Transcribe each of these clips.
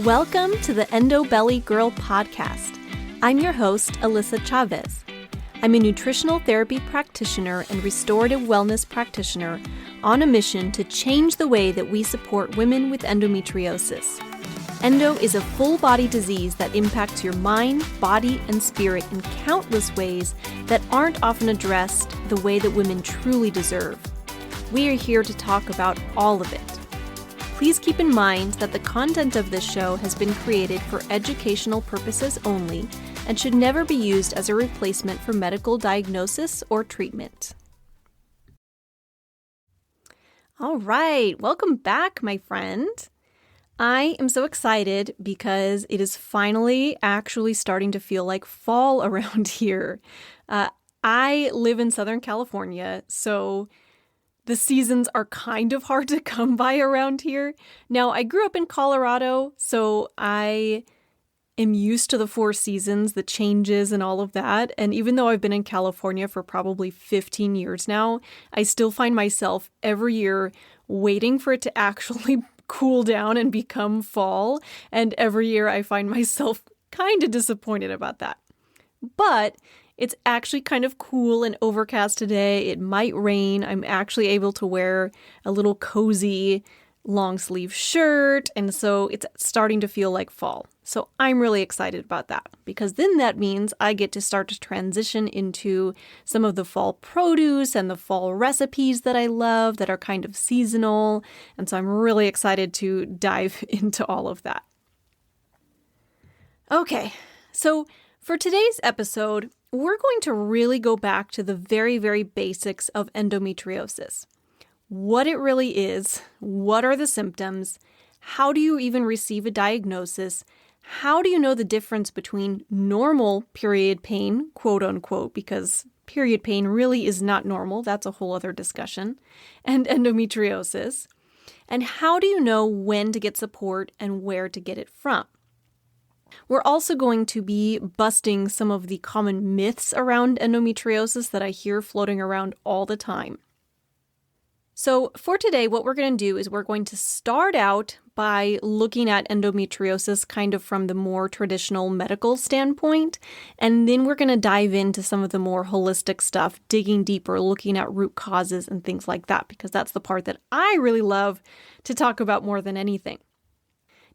Welcome to the Endo Belly Girl podcast. I'm your host, Alyssa Chavez. I'm a nutritional therapy practitioner and restorative wellness practitioner on a mission to change the way that we support women with endometriosis. Endo is a full-body disease that impacts your mind, body, and spirit in countless ways that aren't often addressed the way that women truly deserve. We are here to talk about all of it. Please keep in mind that the content of this show has been created for educational purposes only and should never be used as a replacement for medical diagnosis or treatment. All right, welcome back, my friend. I am so excited because it is finally actually starting to feel like fall around here. I live in Southern California, so the seasons are kind of hard to come by around here. Now, I grew up in Colorado, so I am used to the 4 seasons, the changes and all of that. And even though I've been in California for probably 15 years now, I still find myself every year waiting for it to actually cool down and become fall. And every year I find myself kind of disappointed about that. But it's actually kind of cool and overcast today. It might rain. I'm actually able to wear a little cozy long sleeve shirt. And so it's starting to feel like fall. So I'm really excited about that because then that means I get to start to transition into some of the fall produce and the fall recipes that I love that are kind of seasonal. And so I'm really excited to dive into all of that. Okay, so for today's episode, we're going to really go back to the very, very basics of endometriosis. What it really is, what are the symptoms, how do you even receive a diagnosis, how do you know the difference between normal period pain, quote unquote, because period pain really is not normal, that's a whole other discussion, and endometriosis, and how do you know when to get support and where to get it from? We're also going to be busting some of the common myths around endometriosis that I hear floating around all the time. So for today, what we're going to do is we're going to start out by looking at endometriosis kind of from the more traditional medical standpoint, and then we're going to dive into some of the more holistic stuff, digging deeper, looking at root causes and things like that, because that's the part that I really love to talk about more than anything.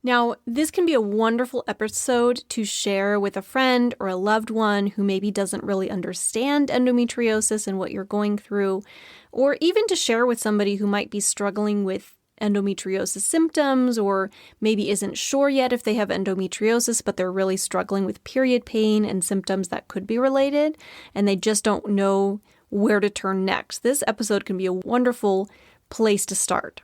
Now, this can be a wonderful episode to share with a friend or a loved one who maybe doesn't really understand endometriosis and what you're going through, or even to share with somebody who might be struggling with endometriosis symptoms or maybe isn't sure yet if they have endometriosis, but they're really struggling with period pain and symptoms that could be related, and they just don't know where to turn next. This episode can be a wonderful place to start.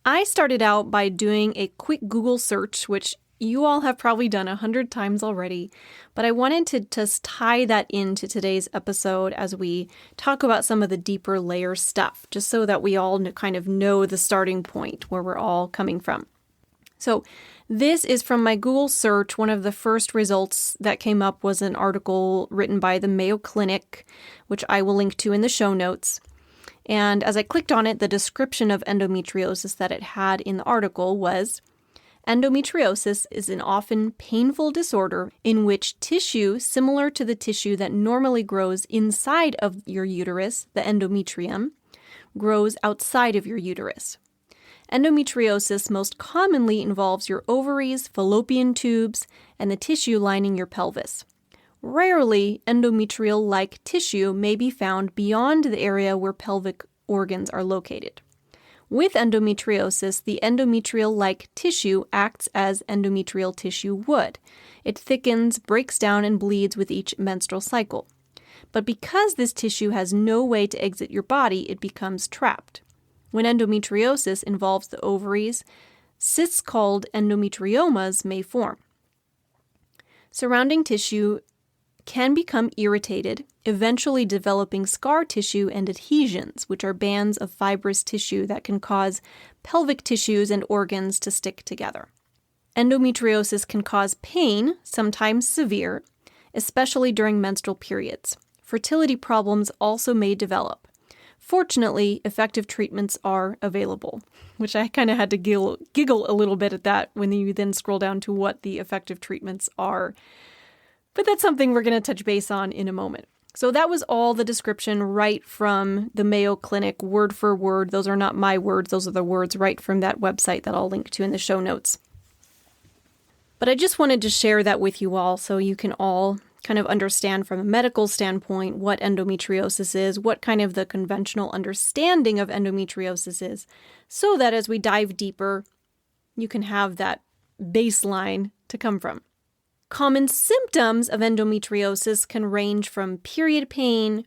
I started out by doing a quick Google search, which you all have probably done 100 times already, but I wanted to just tie that into today's episode as we talk about some of the deeper layer stuff, just so that we all kind of know the starting point where we're all coming from. So this is from my Google search. One of the first results that came up was an article written by the Mayo Clinic, which I will link to in the show notes. And as I clicked on it, the description of endometriosis that it had in the article was, endometriosis is an often painful disorder in which tissue similar to the tissue that normally grows inside of your uterus, the endometrium, grows outside of your uterus. Endometriosis most commonly involves your ovaries, fallopian tubes, and the tissue lining your pelvis. Rarely, endometrial-like tissue may be found beyond the area where pelvic organs are located. With endometriosis, the endometrial-like tissue acts as endometrial tissue would. It thickens, breaks down, and bleeds with each menstrual cycle. But because this tissue has no way to exit your body, it becomes trapped. When endometriosis involves the ovaries, cysts called endometriomas may form. Surrounding tissue can become irritated, eventually developing scar tissue and adhesions, which are bands of fibrous tissue that can cause pelvic tissues and organs to stick together. Endometriosis can cause pain, sometimes severe, especially during menstrual periods. Fertility problems also may develop. fortunately, effective treatments are available, which I kind of had to giggle a little bit at that when you then scroll down to what the effective treatments are. But that's something we're going to touch base on in a moment. So that was all the description right from the Mayo Clinic, word for word. Those are not my words. Those are the words right from that website that I'll link to in the show notes. But I just wanted to share that with you all so you can all kind of understand from a medical standpoint what endometriosis is, what kind of the conventional understanding of endometriosis is, so that as we dive deeper, you can have that baseline to come from. Common symptoms of endometriosis can range from period pain,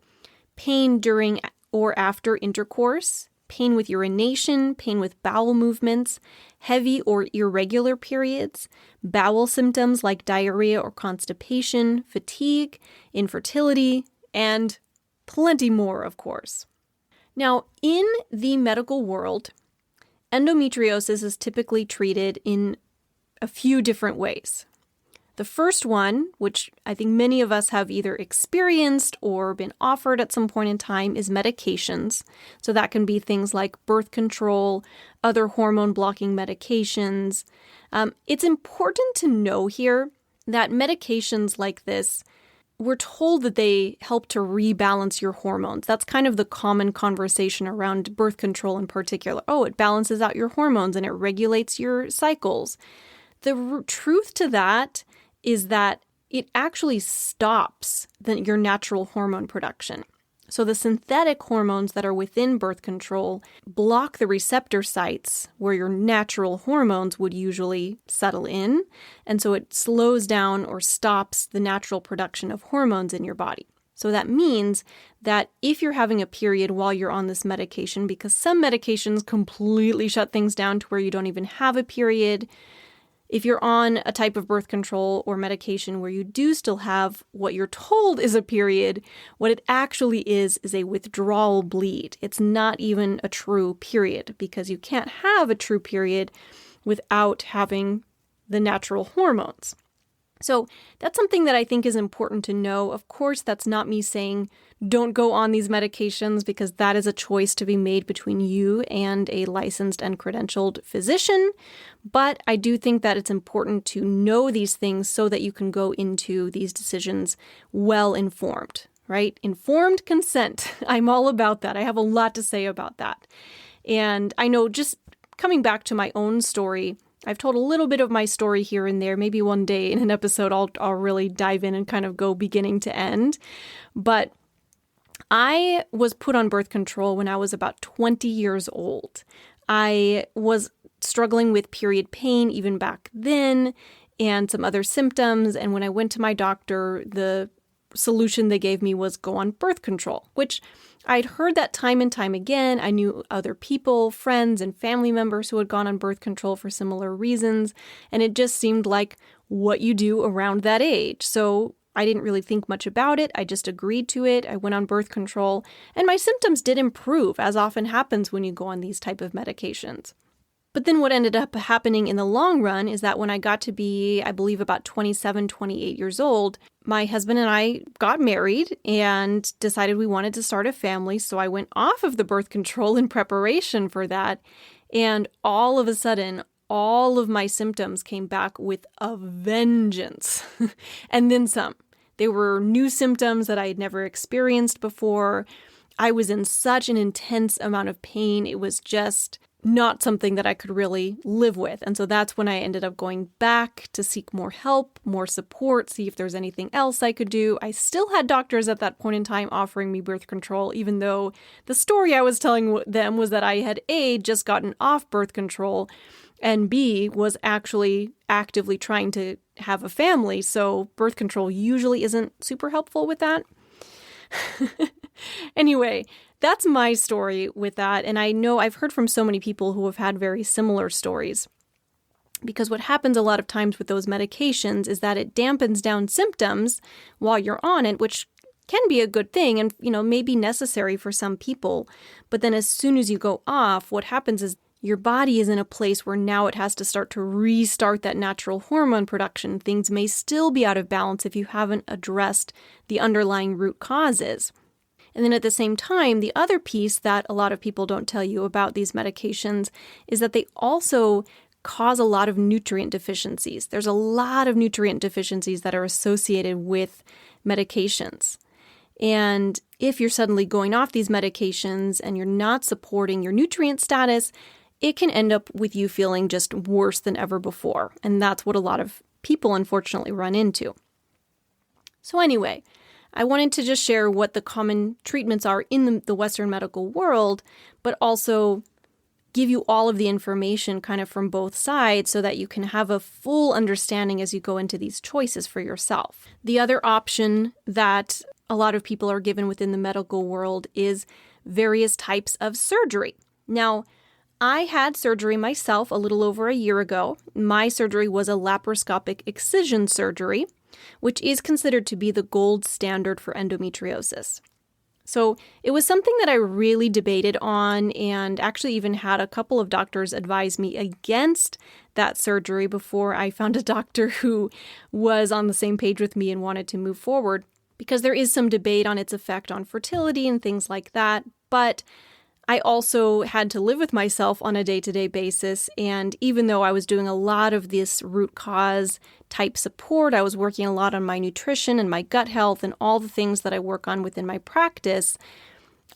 pain during or after intercourse, pain with urination, pain with bowel movements, heavy or irregular periods, bowel symptoms like diarrhea or constipation, fatigue, infertility, and plenty more, of course. Now, in the medical world, endometriosis is typically treated in a few different ways. The first one, which I think many of us have either experienced or been offered at some point in time, is medications. So that can be things like birth control, other hormone-blocking medications. It's important to know here that medications like this, we're told that they help to rebalance your hormones. That's kind of the common conversation around birth control in particular. Oh, it balances out your hormones and it regulates your cycles. The truth to that is that it actually stops your natural hormone production. So the synthetic hormones that are within birth control block the receptor sites where your natural hormones would usually settle in, and so it slows down or stops the natural production of hormones in your body. So that means that if you're having a period while you're on this medication, because some medications completely shut things down to where you don't even have a period, if you're on a type of birth control or medication where you do still have what you're told is a period, what it actually is a withdrawal bleed. It's not even a true period because you can't have a true period without having the natural hormones. So that's something that I think is important to know. Of course, that's not me saying don't go on these medications because that is a choice to be made between you and a licensed and credentialed physician. But I do think that it's important to know these things so that you can go into these decisions well informed, right? Informed consent. I'm all about that. I have a lot to say about that. And I know just coming back to my own story, I've told a little bit of my story here and there. Maybe one day in an episode, I'll really dive in and kind of go beginning to end. But I was put on birth control when I was about 20 years old. I was struggling with period pain even back then and some other symptoms. And when I went to my doctor, the solution they gave me was go on birth control, which I'd heard that time and time again. I knew other people, friends and family members who had gone on birth control for similar reasons. And it just seemed like what you do around that age. So I didn't really think much about it. I just agreed to it. I went on birth control and my symptoms did improve, as often happens when you go on these type of medications. But then what ended up happening in the long run is that when I got to be, I believe, about 27, 28 years old, my husband and I got married and decided we wanted to start a family. So I went off of the birth control in preparation for that. And all of a sudden, all of my symptoms came back with a vengeance and then some. They were new symptoms that I had never experienced before. I was in such an intense amount of pain. It was just not something that I could really live with. And so that's when I ended up going back to seek more help, more support, see if there's anything else I could do. I still had doctors at that point in time offering me birth control, even though the story I was telling them was that I had A, just gotten off birth control, and B, was actually actively trying to have a family. So birth control usually isn't super helpful with that. Anyway, that's my story with that. And I know I've heard from so many people who have had very similar stories. Because what happens a lot of times with those medications is that it dampens down symptoms while you're on it, which can be a good thing and, may be necessary for some people. But then as soon as you go off, what happens is your body is in a place where now it has to start to restart that natural hormone production. Things may still be out of balance if you haven't addressed the underlying root causes. And then at the same time, the other piece that a lot of people don't tell you about these medications is that they also cause a lot of nutrient deficiencies. There's a lot of nutrient deficiencies that are associated with medications. And if you're suddenly going off these medications and you're not supporting your nutrient status, it can end up with you feeling just worse than ever before. And that's what a lot of people unfortunately run into. So anyway, I wanted to just share what the common treatments are in the Western medical world, but also give you all of the information kind of from both sides so that you can have a full understanding as you go into these choices for yourself. The other option that a lot of people are given within the medical world is various types of surgery. Now, I had surgery myself a little over a year ago. My surgery was a laparoscopic excision surgery, which is considered to be the gold standard for endometriosis. So it was something that I really debated on and actually even had a couple of doctors advise me against that surgery before I found a doctor who was on the same page with me and wanted to move forward, because there is some debate on its effect on fertility and things like that. But I also had to live with myself on a day-to-day basis, and even though I was doing a lot of this root cause type support, I was working a lot on my nutrition and my gut health and all the things that I work on within my practice,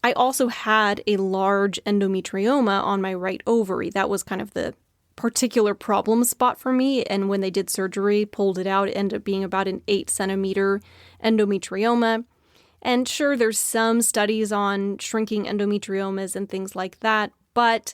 I also had a large endometrioma on my right ovary. That was kind of the particular problem spot for me, and when they did surgery, pulled it out, it ended up being about an 8-centimeter endometrioma. And sure, there's some studies on shrinking endometriomas and things like that, but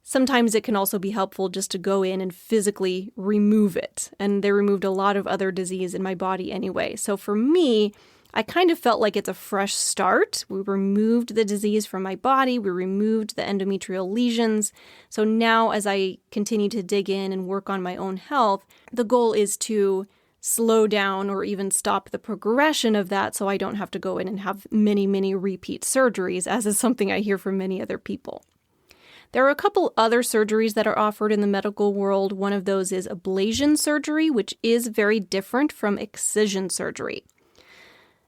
sometimes it can also be helpful just to go in and physically remove it. And they removed a lot of other disease in my body anyway. So for me, I kind of felt like it's a fresh start. We removed the disease from my body. We removed the endometrial lesions. So now as I continue to dig in and work on my own health, the goal is to slow down or even stop the progression of that so I don't have to go in and have many, many repeat surgeries, as is something I hear from many other people. There are a couple other surgeries that are offered in the medical world. One of those is ablation surgery, which is very different from excision surgery.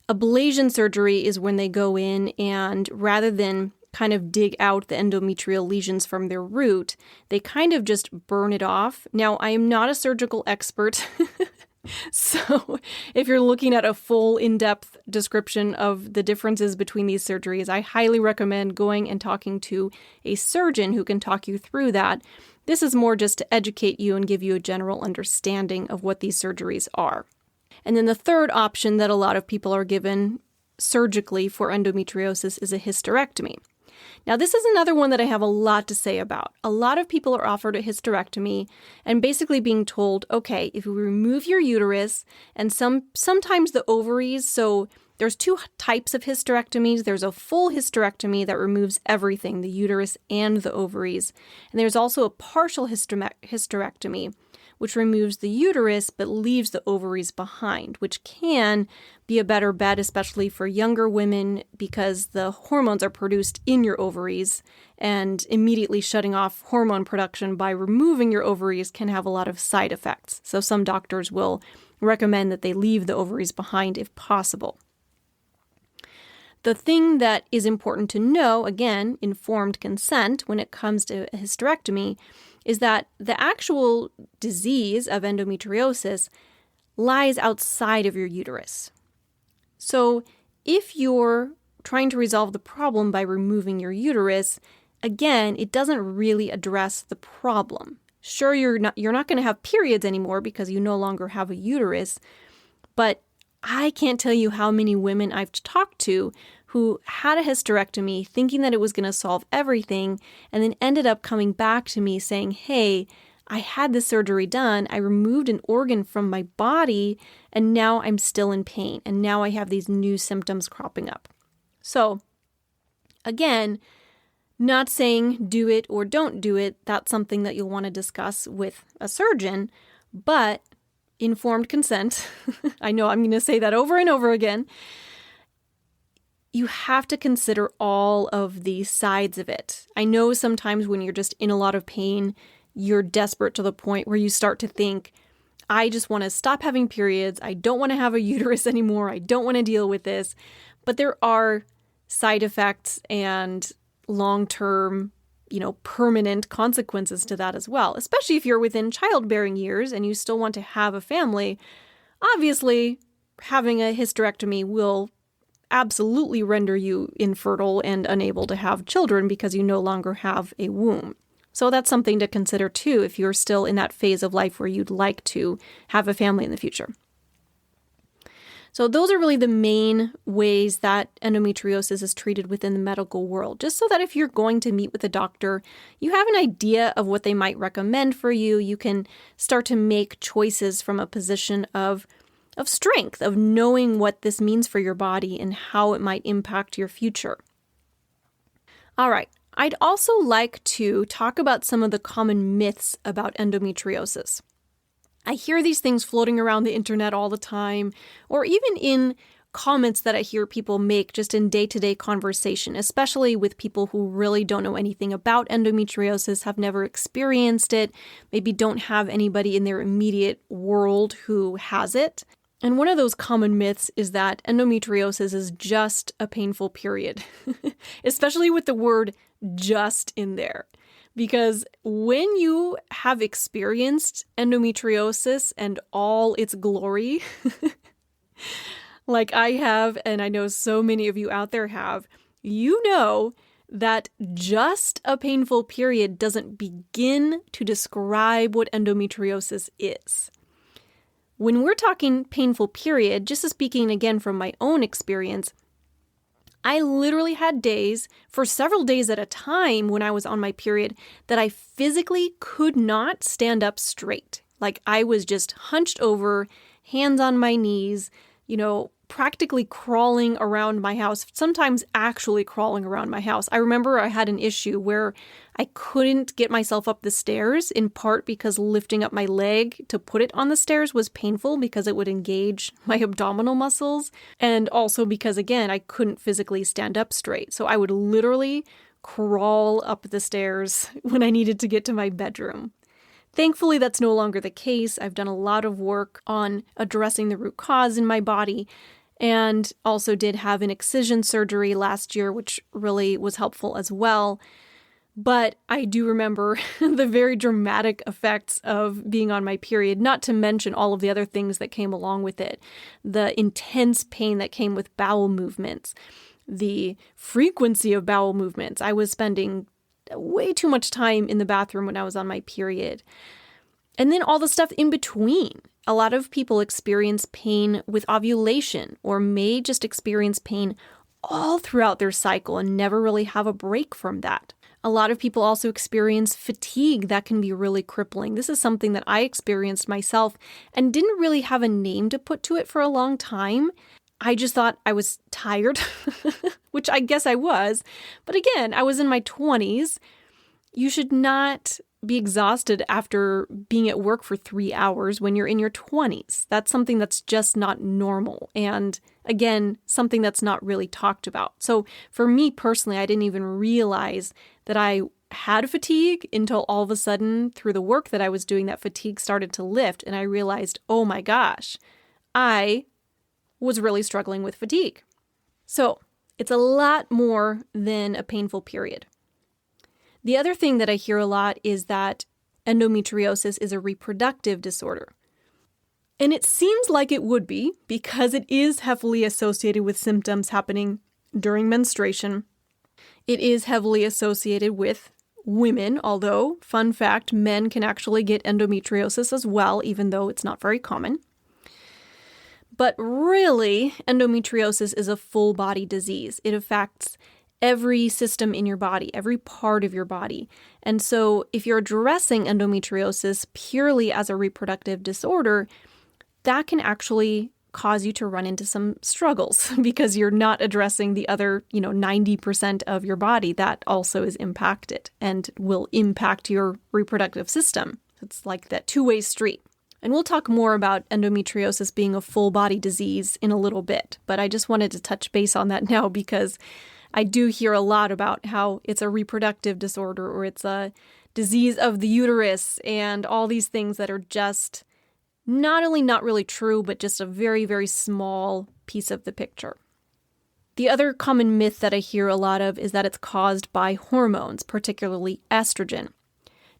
Ablation surgery is when they go in and rather than kind of dig out the endometrial lesions from their root, they kind of just burn it off. Now, I am not a surgical expert. So if you're looking at a full in-depth description of the differences between these surgeries, I highly recommend going and talking to a surgeon who can talk you through that. This is more just to educate you and give you a general understanding of what these surgeries are. And then the third option that a lot of people are given surgically for endometriosis is a hysterectomy. Now, this is another one that I have a lot to say about. A lot of people are offered a hysterectomy and basically being told, okay, if we remove your uterus and sometimes the ovaries, so there's two types of hysterectomies. There's a full hysterectomy that removes everything, the uterus and the ovaries. And there's also a partial hysterectomy, which removes the uterus but leaves the ovaries behind, which can be a better bet, especially for younger women, because the hormones are produced in your ovaries, and immediately shutting off hormone production by removing your ovaries can have a lot of side effects. So some doctors will recommend that they leave the ovaries behind if possible. The thing that is important to know, again, informed consent when it comes to a hysterectomy, is that the actual disease of endometriosis lies outside of your uterus. So if you're trying to resolve the problem by removing your uterus, again, it doesn't really address the problem. Sure, you're not going to have periods anymore because you no longer have a uterus, but I can't tell you how many women I've talked to who had a hysterectomy thinking that it was going to solve everything and then ended up coming back to me saying, hey, I had this surgery done, I removed an organ from my body, and now I'm still in pain, and now I have these new symptoms cropping up. So, again, not saying do it or don't do it, that's something that you'll want to discuss with a surgeon, but informed consent, I know I'm going to say that over and over again, you have to consider all of the sides of it. I know sometimes when you're just in a lot of pain, you're desperate to the point where you start to think, I just want to stop having periods. I don't want to have a uterus anymore. I don't want to deal with this. But there are side effects and long-term, permanent consequences to that as well, especially if you're within childbearing years and you still want to have a family. Obviously, having a hysterectomy will absolutely render you infertile and unable to have children because you no longer have a womb. So that's something to consider too if you're still in that phase of life where you'd like to have a family in the future. So those are really the main ways that endometriosis is treated within the medical world, just so that if you're going to meet with a doctor, you have an idea of what they might recommend for you. You can start to make choices from a position of strength, of knowing what this means for your body and how it might impact your future. All right, I'd also like to talk about some of the common myths about endometriosis. I hear these things floating around the internet all the time, or even in comments that I hear people make just in day-to-day conversation, especially with people who really don't know anything about endometriosis, have never experienced it, maybe don't have anybody in their immediate world who has it. And one of those common myths is that endometriosis is just a painful period, especially with the word just in there. Because when you have experienced endometriosis and all its glory, like I have, and I know so many of you out there have, you know that just a painful period doesn't begin to describe what endometriosis is. When we're talking painful period, just speaking again from my own experience, I literally had days, for several days at a time when I was on my period, that I physically could not stand up straight. Like I was just hunched over, hands on my knees, practically crawling around my house, sometimes actually crawling around my house. I remember I had an issue where I couldn't get myself up the stairs, in part because lifting up my leg to put it on the stairs was painful because it would engage my abdominal muscles, and also because, again, I couldn't physically stand up straight. So I would literally crawl up the stairs when I needed to get to my bedroom. Thankfully, that's no longer the case. I've done a lot of work on addressing the root cause in my body, and also did have an excision surgery last year, which really was helpful as well. But I do remember the very dramatic effects of being on my period, not to mention all of the other things that came along with it. The intense pain that came with bowel movements, the frequency of bowel movements. I was spending way too much time in the bathroom when I was on my period. And then all the stuff in between. A lot of people experience pain with ovulation, or may just experience pain all throughout their cycle and never really have a break from that. A lot of people also experience fatigue that can be really crippling. This is something that I experienced myself and didn't really have a name to put to it for a long time. I just thought I was tired, which I guess I was. But again, I was in my 20s. You should not be exhausted after being at work for 3 hours when you're in your 20s. That's something that's just not normal. And again, something that's not really talked about. So for me personally, I didn't even realize that I had fatigue until all of a sudden through the work that I was doing, that fatigue started to lift. And I realized, oh my gosh, I was really struggling with fatigue. So it's a lot more than a painful period. The other thing that I hear a lot is that endometriosis is a reproductive disorder. And it seems like it would be, because it is heavily associated with symptoms happening during menstruation. It is heavily associated with women, although, fun fact, men can actually get endometriosis as well, even though it's not very common. But really, endometriosis is a full body disease. It affects every system in your body, every part of your body. And so if you're addressing endometriosis purely as a reproductive disorder, that can actually cause you to run into some struggles because you're not addressing the other, 90% of your body that also is impacted and will impact your reproductive system. It's like that two-way street. And we'll talk more about endometriosis being a full body disease in a little bit, but I just wanted to touch base on that now because I do hear a lot about how it's a reproductive disorder or it's a disease of the uterus and all these things that are just not only not really true, but just a very, very small piece of the picture. The other common myth that I hear a lot of is that it's caused by hormones, particularly estrogen.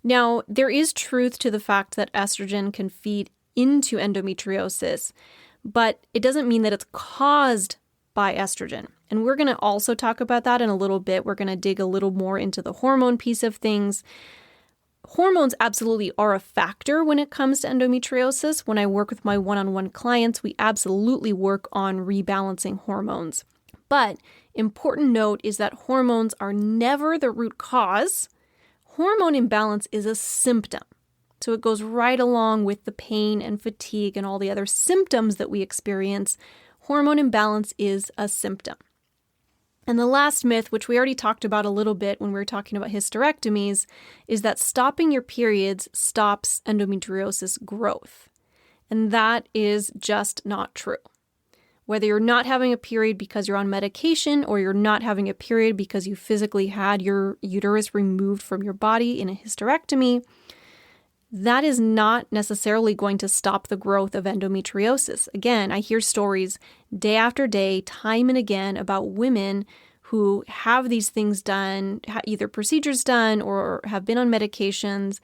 Now, there is truth to the fact that estrogen can feed into endometriosis, but it doesn't mean that it's caused by estrogen. And we're going to also talk about that in a little bit. We're going to dig a little more into the hormone piece of things. Hormones absolutely are a factor when it comes to endometriosis. When I work with my one-on-one clients, we absolutely work on rebalancing hormones. But important note is that hormones are never the root cause. Hormone imbalance is a symptom. So it goes right along with the pain and fatigue and all the other symptoms that we experience. Hormone imbalance is a symptom. And the last myth, which we already talked about a little bit when we were talking about hysterectomies, is that stopping your periods stops endometriosis growth. And that is just not true. Whether you're not having a period because you're on medication or you're not having a period because you physically had your uterus removed from your body in a hysterectomy, that is not necessarily going to stop the growth of endometriosis. Again, I hear stories day after day, time and again, about women who have these things done, either procedures done or have been on medications,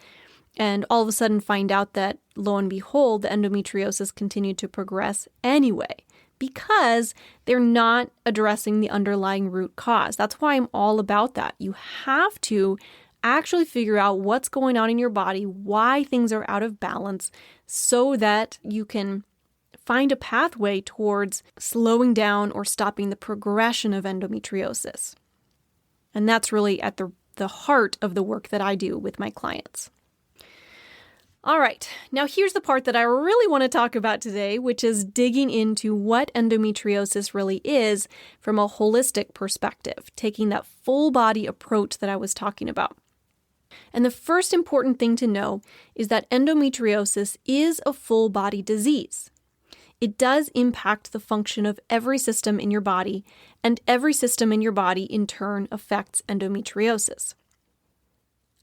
and all of a sudden find out that, lo and behold, the endometriosis continued to progress anyway, because they're not addressing the underlying root cause. That's why I'm all about that. You have to actually figure out what's going on in your body, why things are out of balance, so that you can find a pathway towards slowing down or stopping the progression of endometriosis. And that's really at the heart of the work that I do with my clients. All right, now here's the part that I really want to talk about today, which is digging into what endometriosis really is from a holistic perspective, taking that full body approach that I was talking about. And the first important thing to know is that endometriosis is a full body disease. It does impact the function of every system in your body, and every system in your body in turn affects endometriosis.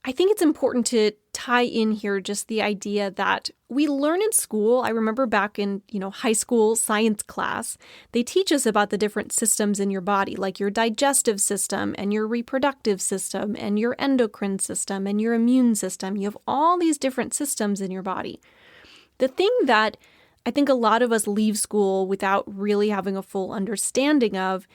I think it's important to tie in here just the idea that we learn in school. I remember back in, high school science class, they teach us about the different systems in your body, like your digestive system and your reproductive system and your endocrine system and your immune system. You have all these different systems in your body. The thing that I think a lot of us leave school without really having a full understanding of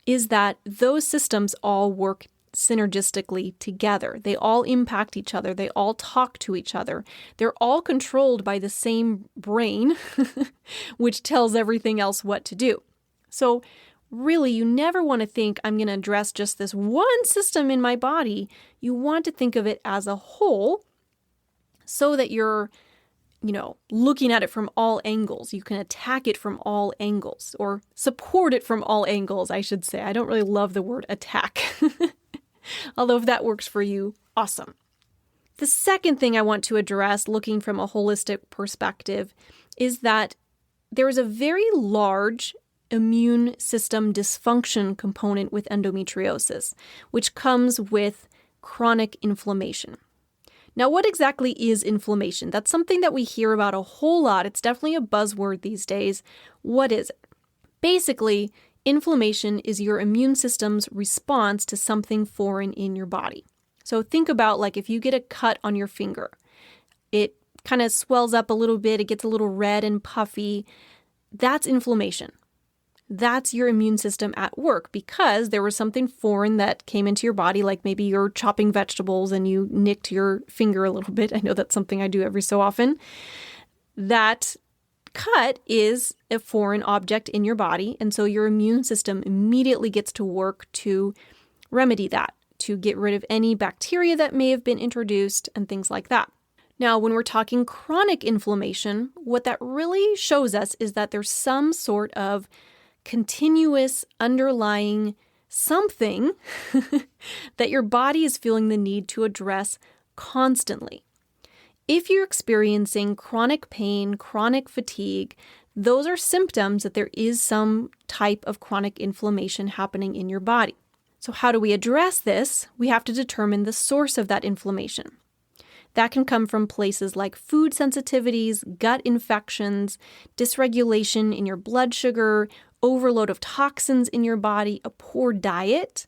is that those systems all work synergistically together. They all impact each other. They all talk to each other. They're all controlled by the same brain, which tells everything else what to do. So really, you never want to think, I'm going to address just this one system in my body. You want to think of it as a whole so that you're looking at it from all angles. You can attack it from all angles, or support it from all angles, I should say. I don't really love the word attack. Although if that works for you, awesome. The second thing I want to address, looking from a holistic perspective, is that there is a very large immune system dysfunction component with endometriosis, which comes with chronic inflammation. Now, what exactly is inflammation? That's something that we hear about a whole lot. It's definitely a buzzword these days. What is it? Basically, inflammation is your immune system's response to something foreign in your body. So think about like if you get a cut on your finger, it kind of swells up a little bit, it gets a little red and puffy. That's inflammation. That's your immune system at work because there was something foreign that came into your body, like maybe you're chopping vegetables and you nicked your finger a little bit. I know that's something I do every so often. That cut is a foreign object in your body, and so your immune system immediately gets to work to remedy that, to get rid of any bacteria that may have been introduced and things like that. Now, when we're talking chronic inflammation, what that really shows us is that there's some sort of continuous underlying something that your body is feeling the need to address constantly. If you're experiencing chronic pain, chronic fatigue, those are symptoms that there is some type of chronic inflammation happening in your body. So how do we address this? We have to determine the source of that inflammation. That can come from places like food sensitivities, gut infections, dysregulation in your blood sugar, overload of toxins in your body, a poor diet.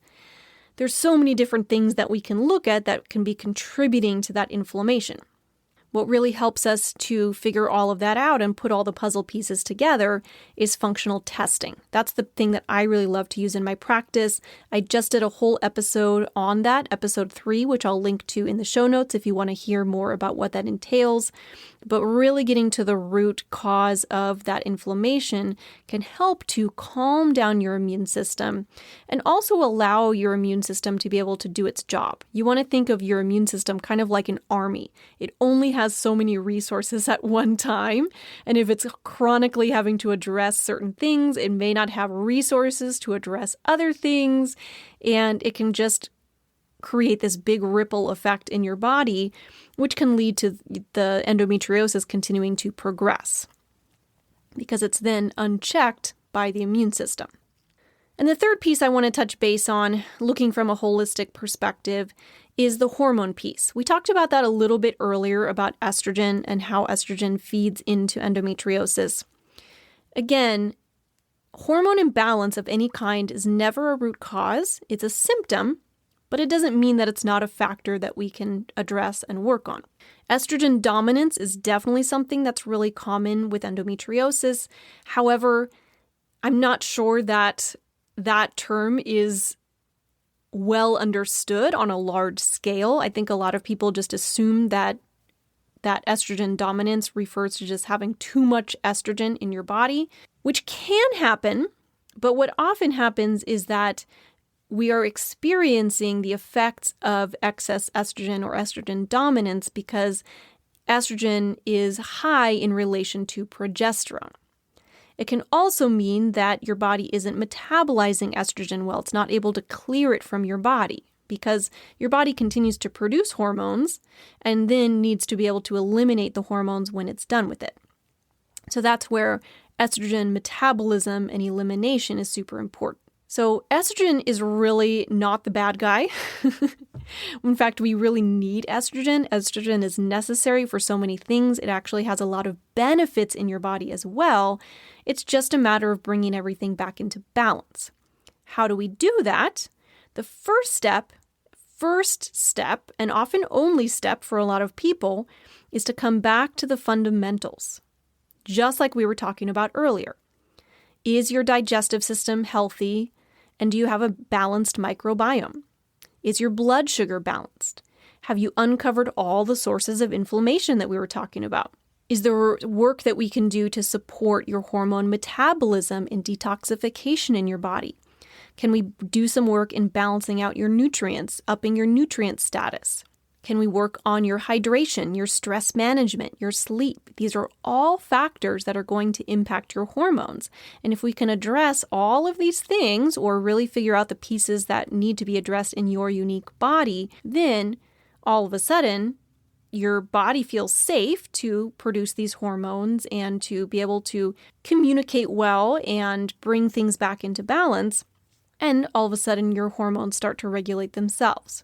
There's so many different things that we can look at that can be contributing to that inflammation. What really helps us to figure all of that out and put all the puzzle pieces together is functional testing. That's the thing that I really love to use in my practice. I just did a whole episode on that, episode 3, which I'll link to in the show notes if you want to hear more about what that entails. But really getting to the root cause of that inflammation can help to calm down your immune system and also allow your immune system to be able to do its job. You want to think of your immune system kind of like an army. It only has so many resources at one time, and if it's chronically having to address certain things, it may not have resources to address other things, and it can just create this big ripple effect in your body, which can lead to the endometriosis continuing to progress because it's then unchecked by the immune system. And the third piece I want to touch base on, looking from a holistic perspective, is the hormone piece. We talked about that a little bit earlier about estrogen and how estrogen feeds into endometriosis. Again, hormone imbalance of any kind is never a root cause. It's a symptom, but it doesn't mean that it's not a factor that we can address and work on. Estrogen dominance is definitely something that's really common with endometriosis. However, I'm not sure that that term is well understood on a large scale. I think a lot of people just assume that estrogen dominance refers to just having too much estrogen in your body, which can happen, but what often happens is that we are experiencing the effects of excess estrogen or estrogen dominance because estrogen is high in relation to progesterone. It can also mean that your body isn't metabolizing estrogen well. It's not able to clear it from your body because your body continues to produce hormones and then needs to be able to eliminate the hormones when it's done with it. So that's where estrogen metabolism and elimination is super important. So estrogen is really not the bad guy. In fact, we really need estrogen. Estrogen is necessary for so many things. It actually has a lot of benefits in your body as well. It's just a matter of bringing everything back into balance. How do we do that? The first step, and often only step for a lot of people, is to come back to the fundamentals, just like we were talking about earlier. Is your digestive system healthy? And do you have a balanced microbiome? Is your blood sugar balanced? Have you uncovered all the sources of inflammation that we were talking about? Is there work that we can do to support your hormone metabolism and detoxification in your body? Can we do some work in balancing out your nutrients, upping your nutrient status? Can we work on your hydration, your stress management, your sleep? These are all factors that are going to impact your hormones. And if we can address all of these things or really figure out the pieces that need to be addressed in your unique body, then all of a sudden, your body feels safe to produce these hormones and to be able to communicate well and bring things back into balance. And all of a sudden, your hormones start to regulate themselves.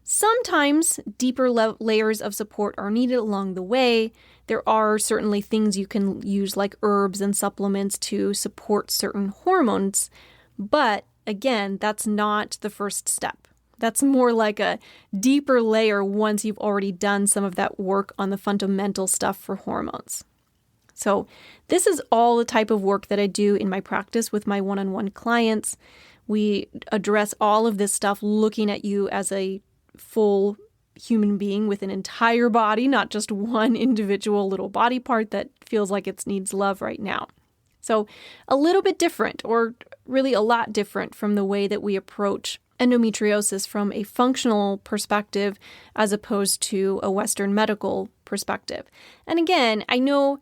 Sometimes deeper layers of support are needed along the way. There are certainly things you can use like herbs and supplements to support certain hormones. But again, that's not the first step. That's more like a deeper layer once you've already done some of that work on the fundamental stuff for hormones. So this is all the type of work that I do in my practice with my one-on-one clients. We address all of this stuff looking at you as a full human being with an entire body, not just one individual little body part that feels like it needs love right now. So a little bit different, or really a lot different from the way that we approach endometriosis from a functional perspective as opposed to a Western medical perspective. And again, I know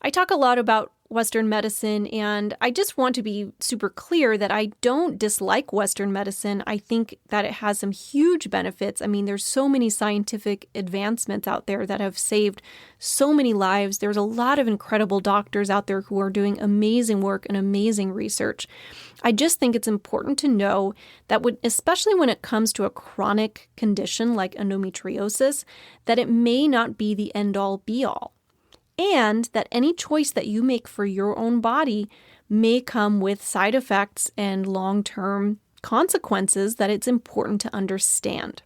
I talk a lot about Western medicine, and I just want to be super clear that I don't dislike Western medicine. I think that it has some huge benefits. I mean, there's so many scientific advancements out there that have saved so many lives. There's a lot of incredible doctors out there who are doing amazing work and amazing research. I just think it's important to know that especially when it comes to a chronic condition like endometriosis, that it may not be the end-all be-all. And that any choice that you make for your own body may come with side effects and long-term consequences that it's important to understand.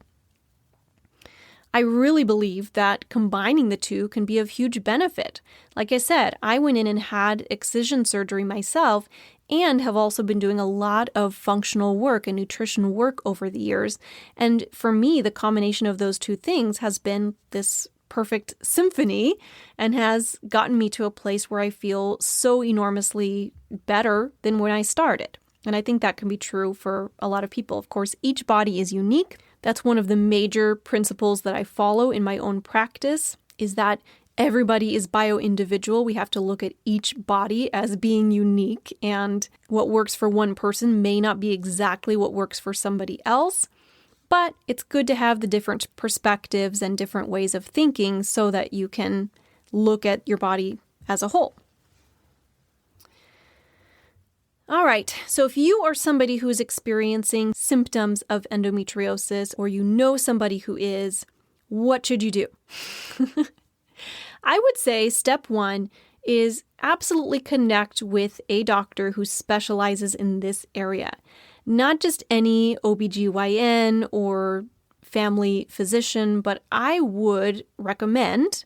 I really believe that combining the two can be of huge benefit. Like I said, I went in and had excision surgery myself and have also been doing a lot of functional work and nutrition work over the years. And for me, the combination of those two things has been this perfect symphony and has gotten me to a place where I feel so enormously better than when I started. And I think that can be true for a lot of people. Of course, each body is unique. That's one of the major principles that I follow in my own practice, is that everybody is bio-individual. We have to look at each body as being unique, and what works for one person may not be exactly what works for somebody else. But it's good to have the different perspectives and different ways of thinking so that you can look at your body as a whole. All right, so if you are somebody who is experiencing symptoms of endometriosis, or you know somebody who is, what should you do? I would say step one is absolutely connect with a doctor who specializes in this area. Not just any OBGYN or family physician, but I would recommend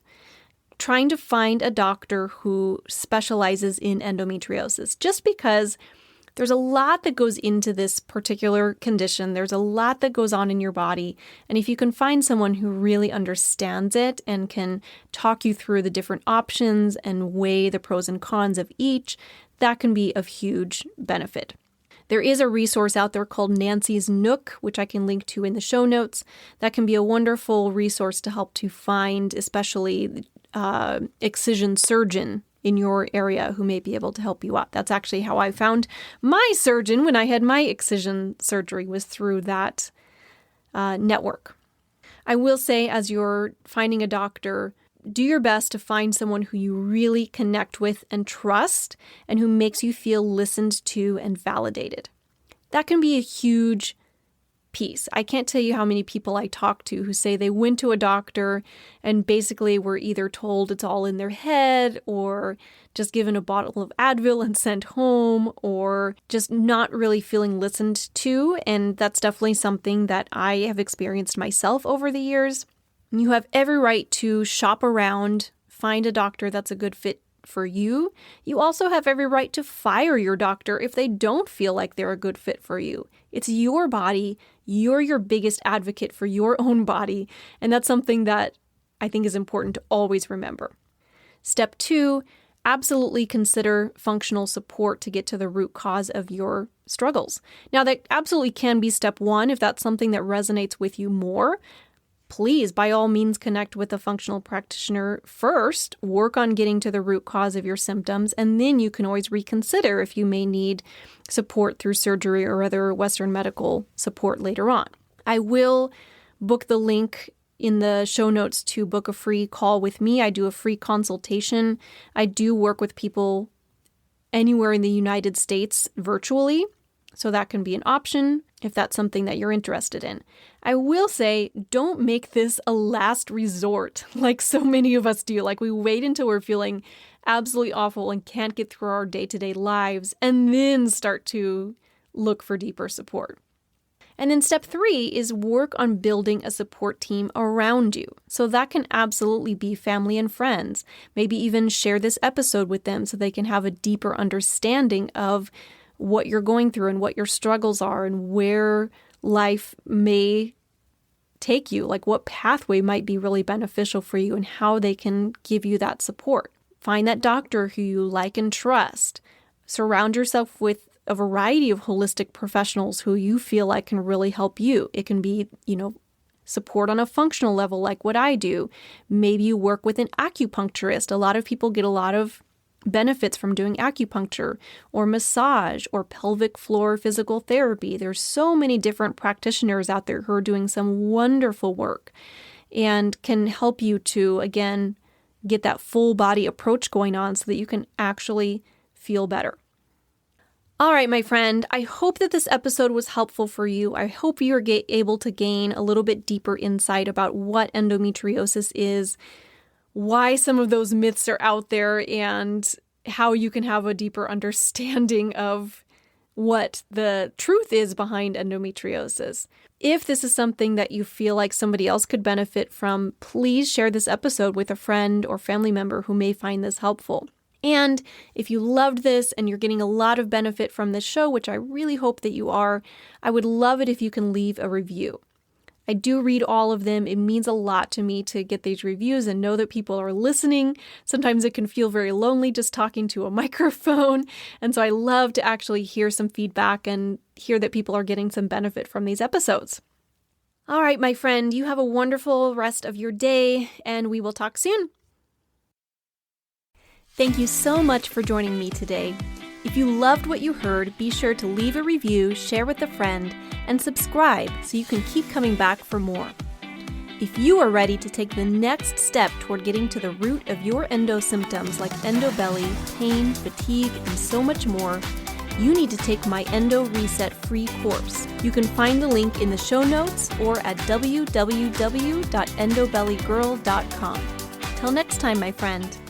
trying to find a doctor who specializes in endometriosis, just because there's a lot that goes into this particular condition. There's a lot that goes on in your body. And if you can find someone who really understands it and can talk you through the different options and weigh the pros and cons of each, that can be of huge benefit. There is a resource out there called Nancy's Nook, which I can link to in the show notes. That can be a wonderful resource to help to find, especially excision surgeon in your area who may be able to help you out. That's actually how I found my surgeon when I had my excision surgery, was through that network. I will say, as you're finding a doctor, do your best to find someone who you really connect with and trust, and who makes you feel listened to and validated. That can be a huge piece. I can't tell you how many people I talk to who say they went to a doctor and basically were either told it's all in their head, or just given a bottle of Advil and sent home, or just not really feeling listened to. And that's definitely something that I have experienced myself over the years. You have every right to shop around, find a doctor that's a good fit for you. You also have every right to fire your doctor if they don't feel like they're a good fit for you. It's your body. You're your biggest advocate for your own body. And that's something that I think is important to always remember. Step two, absolutely consider functional support to get to the root cause of your struggles. Now, that absolutely can be step one if that's something that resonates with you more. Please, by all means, connect with a functional practitioner first, work on getting to the root cause of your symptoms, and then you can always reconsider if you may need support through surgery or other Western medical support later on. I will book the link in the show notes to book a free call with me. I do a free consultation. I do work with people anywhere in the United States virtually, so that can be an option if that's something that you're interested in. I will say, don't make this a last resort like so many of us do. Like, we wait until we're feeling absolutely awful and can't get through our day-to-day lives and then start to look for deeper support. And then step three is work on building a support team around you. So that can absolutely be family and friends. Maybe even share this episode with them so they can have a deeper understanding of what you're going through and what your struggles are and where life may take you, like what pathway might be really beneficial for you and how they can give you that support. Find that doctor who you like and trust. Surround yourself with a variety of holistic professionals who you feel like can really help you. It can be, support on a functional level like what I do. Maybe you work with an acupuncturist. A lot of people get a lot of benefits from doing acupuncture or massage or pelvic floor physical therapy. There's so many different practitioners out there who are doing some wonderful work and can help you to, again, get that full body approach going on so that you can actually feel better. All right, my friend, I hope that this episode was helpful for you. I hope you're able to gain a little bit deeper insight about what endometriosis is, why some of those myths are out there, and how you can have a deeper understanding of what the truth is behind endometriosis. If this is something that you feel like somebody else could benefit from, please share this episode with a friend or family member who may find this helpful. And if you loved this and you're getting a lot of benefit from this show, which I really hope that you are, I would love it if you can leave a review. I do read all of them. It means a lot to me to get these reviews and know that people are listening. Sometimes it can feel very lonely just talking to a microphone. And so I love to actually hear some feedback and hear that people are getting some benefit from these episodes. All right, my friend, you have a wonderful rest of your day, and we will talk soon. Thank you so much for joining me today. If you loved what you heard, be sure to leave a review, share with a friend, and subscribe so you can keep coming back for more. If you are ready to take the next step toward getting to the root of your endo symptoms like endobelly, pain, fatigue, and so much more, you need to take my Endo Reset free course. You can find the link in the show notes or at www.endobellygirl.com. Till next time, my friend.